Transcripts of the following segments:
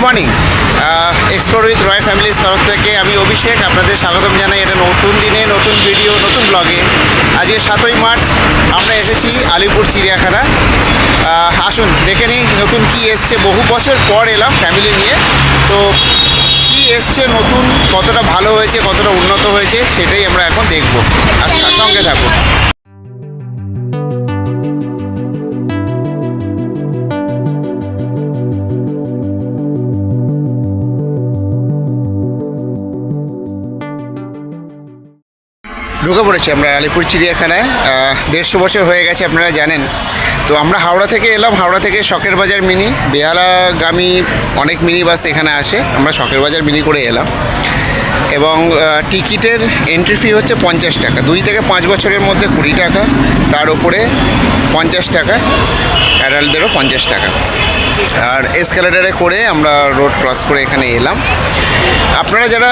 Morning, explore with রয় ফ্যামিলির তরফ থেকে আমি অভিষেক আপনাদের স্বাগতম জানাই এটা নতুন দিনে, নতুন ভিডিও, নতুন ব্লগে। আজকে 7ই মার্চ আমরা এসেছি আলিপুর চিড়িয়াখানা। আসুন দেখে নিই নতুন কি এসছে। বহু বছর পর এলাম ফ্যামিলি নিয়ে, তো কি এসছে নতুন, কতটা ভালো হয়েছে, কতটা উন্নত হয়েছে সেটাই আমরা এখন দেখব। আর সঙ্গে থাকুন। ঢুকে পড়েছি আমরা আলিপুর চিড়িয়াখানায়। 150 বছর হয়ে গেছে, আপনারা জানেন। তো আমরা হাওড়া থেকে এলাম, হাওড়া থেকে শখের বাজার মিনি, বেহালাগামী অনেক মিনি বাস এখানে আসে। আমরা শখের বাজার মিনি করে এলাম এবং টিকিটের এন্ট্রি ফি হচ্ছে 50 টাকা। 2 থেকে 5 বছরের মধ্যে 20 টাকা, তার উপরে 50 টাকা, অ্যাডাল্টদেরও 50 টাকা। আর এসকেলেটারে করে আমরা রোড ক্রস করে এখানে এলাম। আপনারা যারা,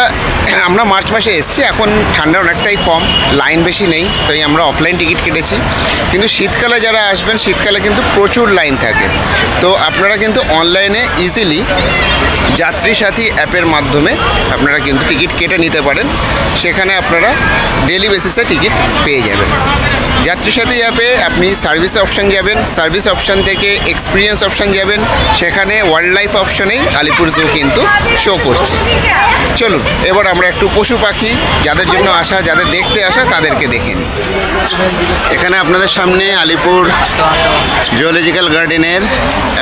আমরা মার্চ মাসে এসেছি, এখন ঠান্ডা অনেকটাই কম, লাইন বেশি নেই, তাই আমরা অফলাইন টিকিট কেটেছি। কিন্তু শীতকালে যারা আসবেন, শীতকালে কিন্তু প্রচুর লাইন থাকে। তো আপনারা কিন্তু অনলাইনে ইজিলি যাত্রী সাথী অ্যাপের মাধ্যমে আপনারা কিন্তু টিকিট কেটে নিতে পারেন। সেখানে আপনারা ডেলি বেসিসে টিকিট পেয়ে যাবেন। যাত্রী সাথী অ্যাপে আপনি সার্ভিস অপশান যাবেন, সার্ভিস অপশান থেকে এক্সপিরিয়েন্স অপশান যাবেন, সেখানে ওয়াইল্ড লাইফ অপশানেই আলিপুর জু কিন্তু শো করছে। চলুন এবার আমরা একটু পশু পাখি যাদের জন্য আসা, যাদের দেখতে আসা, তাদেরকে দেখে নিই। এখানে আপনাদের সামনে আলিপুর জুওলজিক্যাল গার্ডেনের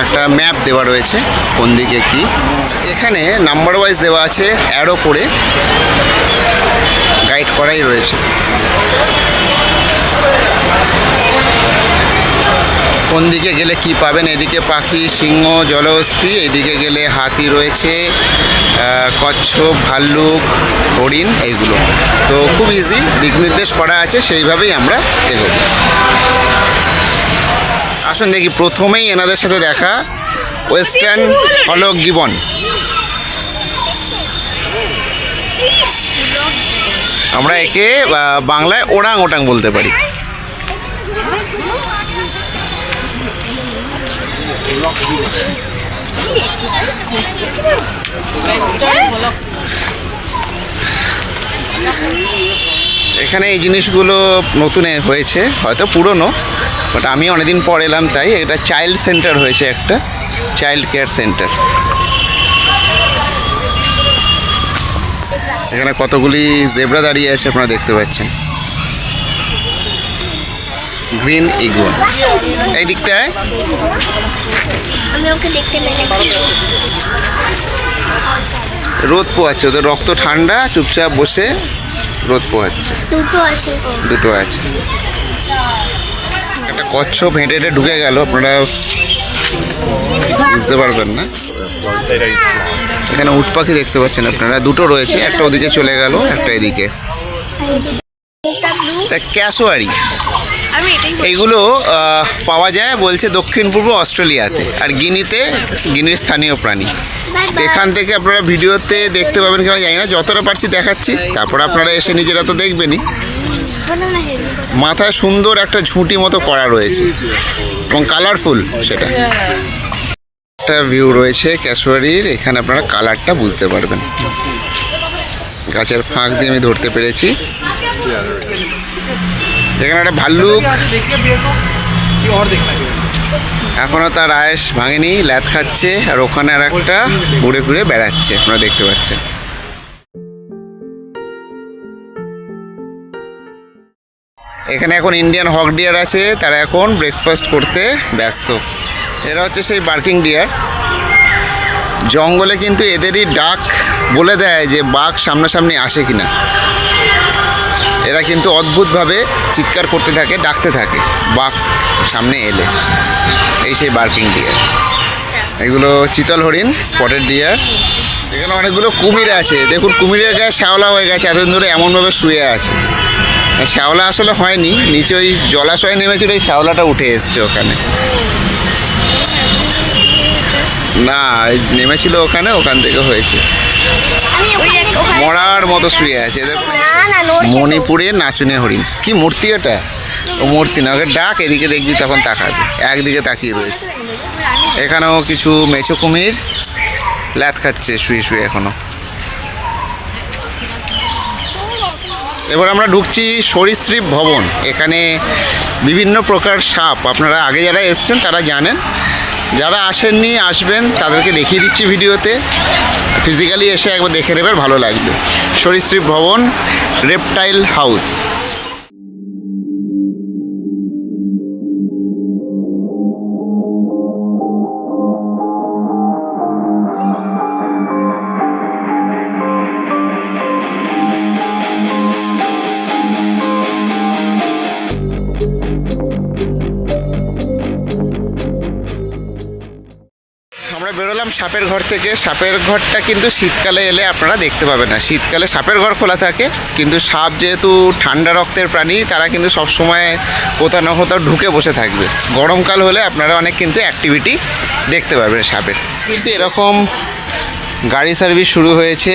একটা ম্যাপ দেওয়া রয়েছে, কোন দিকে কি। এখানে নাম্বার ওয়াইজ দেওয়া আছে, অ্যারো করে গাইড করাই রয়েছে। কোন দিকে গেলে কি পাবেন। এদিকে পাখি, সিংহ, জলহস্তী, এদিকে গেলে হাতি রয়েছে, কচ্ছপ, ভাল্লুক, হরিণ, এইগুলো। তো খুব ইজি দিক নির্দেশ করা আছে, সেইভাবেই আমরা এগোবো। আসুন দেখি, প্রথমেই এনাদের সাথে দেখা, ওয়েস্টার্ন হলো গিবন। আমরা একে বাংলায় ওরাং ওটাং বলতে পারি। এখানে এই জিনিসগুলো নতুন হয়েছে, হয়তো পুরনো, বাট আমি অনেকদিন পর এলাম, তাই এটা চাইল্ড সেন্টার হয়েছে, একটা চাইল্ড কেয়ার সেন্টার। এখানে কতগুলি জেব্রা দাঁড়িয়ে আছে, আপনারা দেখতে পাচ্ছেন। গ্রিন ইগুয়া এই দিকটায়। রোদ পোহাচ্ছে, ওদের রক্ত ঠান্ডা, চুপচাপ বসে রোদ পোহাচ্ছে। দুটো আছে। একটা কচ্ছপ হেঁটে হেঁটে ঢুকে গেল, আপনারা বুঝতে পারবেন না। এখানে উট পাখি দেখতে পাচ্ছেন আপনারা, দুটো রয়েছে, একটা ওদিকে চলে গেল, একটা এদিকে। ক্যাসোয়ারি, এইগুলো পাওয়া যায় বলছে দক্ষিণ পূর্ব অস্ট্রেলিয়াতে, আর গিনির স্থানীয় প্রাণী। এখান থেকে আপনারা ভিডিওতে দেখতে পাবেন কিনা জানি না, যতটা পারছি দেখাচ্ছি, তারপর আপনারা এসে নিজেরা তো দেখবেনই। মাথায় সুন্দর একটা ঝুঁটি মতো করা রয়েছে এবং কালারফুল, সেটা একটা ভিউ রয়েছে ক্যাসোয়ারির। এখানে আপনারা কালারটা বুঝতে পারবেন। গাছের ফাঁক দিয়ে আমি ধরতে পেরেছি। এখানে একটা ভাল্লুক, এখনও তার আয়েস ভাঙেনি, ল্যাদ খাচ্ছে, আর ওখানে আর একটা ঘুরে ঘুরে বেড়াচ্ছে, আপনারা দেখতে পাচ্ছেন। এখানে এখন ইন্ডিয়ান হক ডিয়ার আছে, তারা এখন ব্রেকফাস্ট করতে ব্যস্ত। এরা হচ্ছে সেই বার্কিং ডিয়ার। জঙ্গলে কিন্তু এদেরই ডাক বলে দেয় যে বাঘ সামনাসামনি আসে কিনা। এরা কিন্তু অদ্ভুতভাবে চিৎকার করতে থাকে, ডাকতে থাকে বাঘ সামনে এলে। এই সেই বার্কিং ডিয়ার। এগুলো চিতল হরিণ, স্পটেড ডিয়ার। এখানে অনেকগুলো কুমির আছে, দেখুন কুমিরের গায়ে শ্যাওলা হয়ে গেছে, এতদিন ধরে এমনভাবে শুয়ে আছে। শ্যাওলা আসলে হয়নি, নিচে ওই জলাশয়ে নেমেছিল, ওই শ্যাওলাটা উঠে এসছে ওখানে। না, নেমেছিল ওখানে, ওখান থেকে হয়েছে। মরার মতো শুয়ে আছে। মণিপুরের নাচুনে হরিণ, কি মূর্তি ওটা? ও মূর্তি না, ওকে ডাক, এদিকে দেখবি তখন তাকাবে, একদিকে তাকিয়ে রয়েছে। এখানেও কিছু মেছো কুমির, ল্যাথ খাচ্ছে শুয়ে শুয়ে এখনো। এবার আমরা ঢুকছি সরীসৃপ ভবন। এখানে বিভিন্ন প্রকার সাপ, আপনারা আগে যারা এসছেন তারা জানেন, যারা আসেননি আসবেন, তাদেরকে দেখিয়ে দিচ্ছি ভিডিওতে। ফিজিক্যালি এসে একবার দেখে নেবেন, ভালো লাগবে। সরীসৃপ ভবন, রেপটাইল হাউস। আমরা বেরোলাম সাপের ঘর থেকে। সাপের ঘরটা কিন্তু শীতকালে এলে আপনারা দেখতে পাবেন না। শীতকালে সাপের ঘর খোলা থাকে, কিন্তু সাপ যেহেতু ঠান্ডা রক্তের প্রাণী, তারা কিন্তু সবসময় কোথাও না কোথাও ঢুকে বসে থাকবে। গরমকাল হলে আপনারা অনেক কিন্তু অ্যাক্টিভিটি দেখতে পাবেন সাপের। কিন্তু এরকম গাড়ি সার্ভিস শুরু হয়েছে,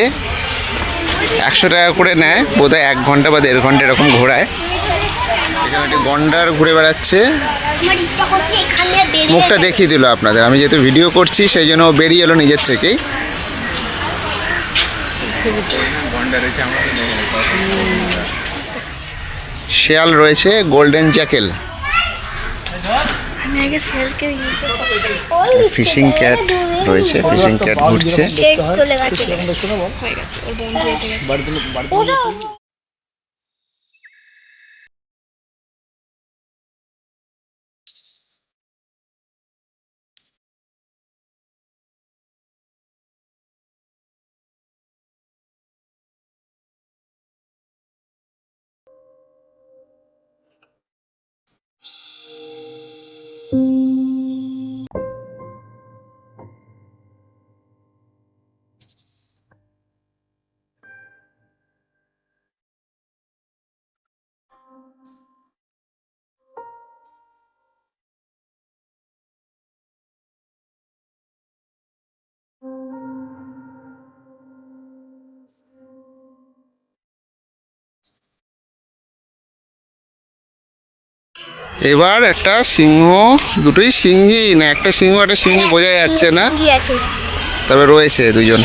100 টাকা করে নেয়, বোধহয় 1 ঘন্টা বা 1.5 ঘন্টা এরকম ঘোরায়। এখানে একটি গন্ডার ঘুরে বেড়াচ্ছে, মুখটা দেখিয়ে দিল আপনাদের। আমি যেহেতু ভিডিও করছি সেই জন্য বেরিয়ে এলো নিজের থেকেই। শেয়াল রয়েছে, গোল্ডেন জ্যাকেল, ফিশিং ক্যাট রয়েছে, ফিশিং ক্যাট ঘুরছে। এবার একটা সিংহ, দুটোই সিংহী, না একটা সিংহ একটা সিংহী বোঝা যাচ্ছে না, তবে রয়েছে দুজন।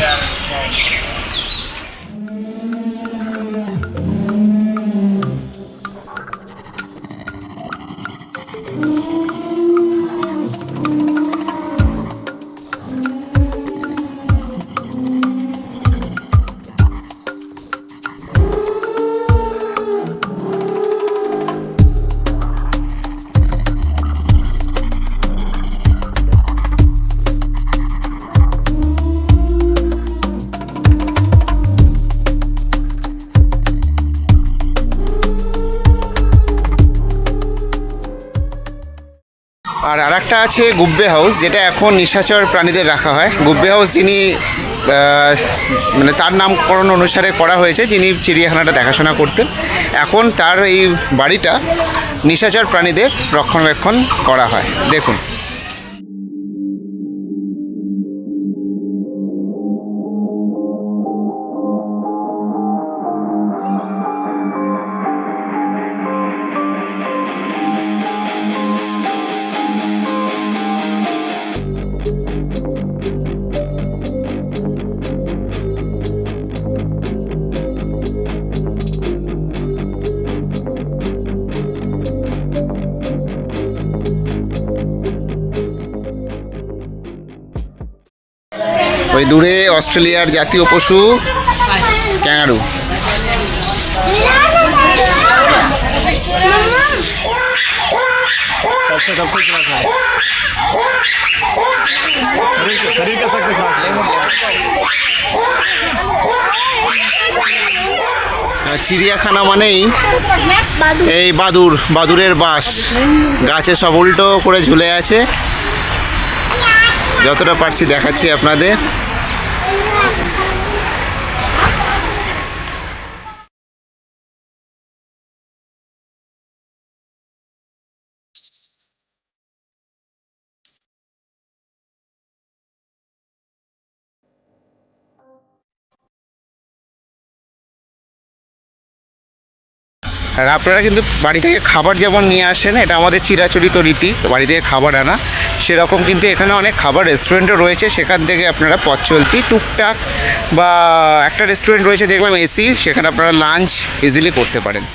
আর আরেকটা আছে গুব্বে হাউস, যেটা এখন নিশাচর প্রাণীদের রাখা হয়। গুব্বে হাউস যিনি মানে তার নামকরণ অনুসারে করা হয়েছে, যিনি চিড়িয়াখানাটা দেখাশোনা করতেন। এখন তার এই বাড়িটা নিশাচর প্রাণীদের রক্ষণাবেক্ষণ করা হয়। দেখুন, ওই দূরে অস্ট্রেলিয়ার জাতীয় পশু ক্যাঙ্গারু। চিড়িয়াখানা মানেই এই বাদুরের বাস। গাছে সব উল্টো করে ঝুলে আছে, যতটা পারছি দেখাচ্ছি আপনাদের। আর আপনারা কিন্তু বাড়ি থেকে খাবার যেমন নিয়ে আসেন, এটা আমাদের চিরাচরিত রীতি বাড়ি থেকে খাবার আনা, সেরকম কিন্তু এখানে অনেক খাবার রেস্টুরেন্টও রয়েছে, সেখান থেকে আপনারা পথ চলতি টুকটাক বা একটা রেস্টুরেন্ট রয়েছে দেখলাম এসি, সেখানে আপনারা লাঞ্চ ইজিলি করতে পারেন।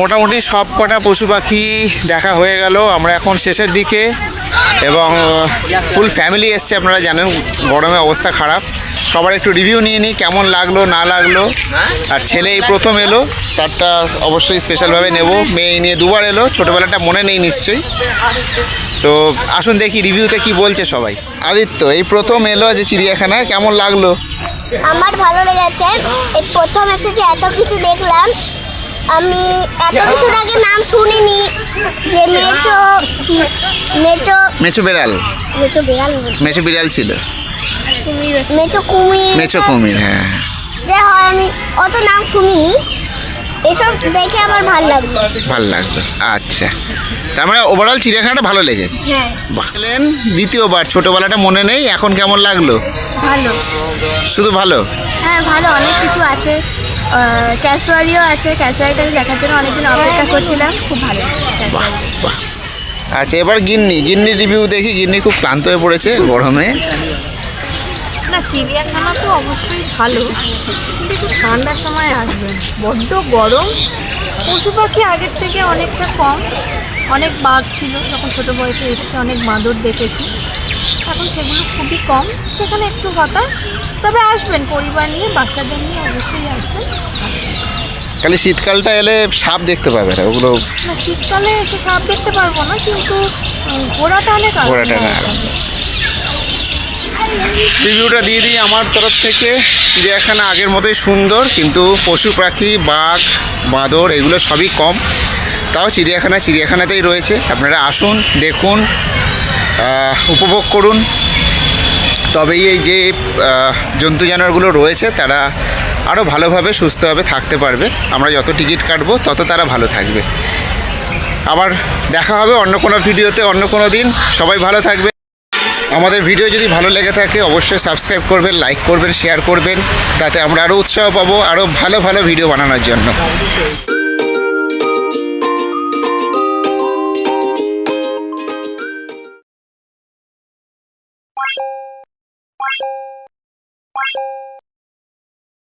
মোটামুটি সব কটা পশু পাখি দেখা হয়ে গেল, আমরা এখন শেষের দিকে, এবং ফুল ফ্যামিলি এসছে, আপনারা জানেন গরমে অবস্থা খারাপ। সবার একটু রিভিউ নিয়ে নিই কেমন লাগলো না লাগলো। আর ছেলে এই প্রথম এলো, তারটা অবশ্যই স্পেশালভাবে নেব। মেয়ে নিয়ে দুবার এলো, ছোটোবেলাটা মনে নেই নিশ্চয়ই। তো আসুন দেখি রিভিউতে কি বলছে সবাই। আদিত্য এই প্রথম এলো যে চিড়িয়াখানায়, কেমন লাগলো? আমার ভালো লেগেছে, এই প্রথম এসেছি, এত কিছু দেখলাম। আমি এত কিছুর আগে নাম শুনিনি, যে মেচো বিড়াল মেচো বিড়াল ছিল, মেচো কুমির, হ্যাঁ যে হয় আমি অত নাম শুনিনি, এসব দেখে আমার ভালো লাগলো। আচ্ছা, তার মানে ওভারঅল চিড়িয়াখানাটা ভালো লেগেছে। হ্যাঁ দেখলেন দ্বিতীয়বার, ছোটোবেলাটা মনে নেই, এখন কেমন লাগলো? ভালো, শুধু ভালো? হ্যাঁ ভালো, অনেক কিছু আছে, ক্যাসওয়ারিও আছে, ক্যাসওয়ারিটা আমি দেখার জন্য অনেকদিন অপেক্ষা করছিলাম, খুব ভালো ক্যাসওয়ারি। বাহ। আচ্ছা, এবার গিন্নি রিভিউ দেখি। গিন্নি খুব ক্লান্ত হয়ে পড়েছে গরমে। না, চিড়িয়াখানা তো অবশ্যই ভালো, কিন্তু একটু ঠান্ডার সময় আসবেন, বড্ড গরম। পশু পাখি আগের থেকে অনেকটা কম, অনেক বাঘ ছিল যখন ছোটো বয়সে এসেছে, অনেক বাঁদর দেখেছি, এখন সেগুলো খুবই কম, সেখানে একটু হতাশ। তবে আসবেন পরিবার নিয়ে, বাচ্চাদের নিয়ে অবশ্যই আসবেন। খালি শীতকালটা এলে সাপ দেখতে পাবে না, ওগুলো না, শীতকালে এসে সাপ দেখতে পারবো না, কিন্তু ঘোড়াটা অনেক রিভিউটা দিয়ে দিই আমার তরফ থেকে। চিড়িয়াখানা আগের মতোই সুন্দর, কিন্তু পশু পাখি বাঘ বাঁদর এগুলো সবই কম। তাও চিড়িয়াখানাতেই রয়েছে, আপনারা আসুন, দেখুন, উপভোগ করুন। তবেই এই যে জন্তু জানোয়ারগুলো রয়েছে তারা আরও ভালোভাবে সুস্থভাবে থাকতে পারবে। আমরা যত টিকিট কাটবো তত তারা ভালো থাকবে। আবার দেখা হবে অন্য কোনো ভিডিওতে, অন্য কোনো দিন। সবাই ভালো থাকবে। আমাদের ভিডিও যদি ভালো লেগে থাকে অবশ্যই সাবস্ক্রাইব করবেন, লাইক করবেন, শেয়ার করবেন, তাতে আমরা আরও উৎসাহ পাবো আরও ভালো ভালো ভিডিও বানানোর জন্য।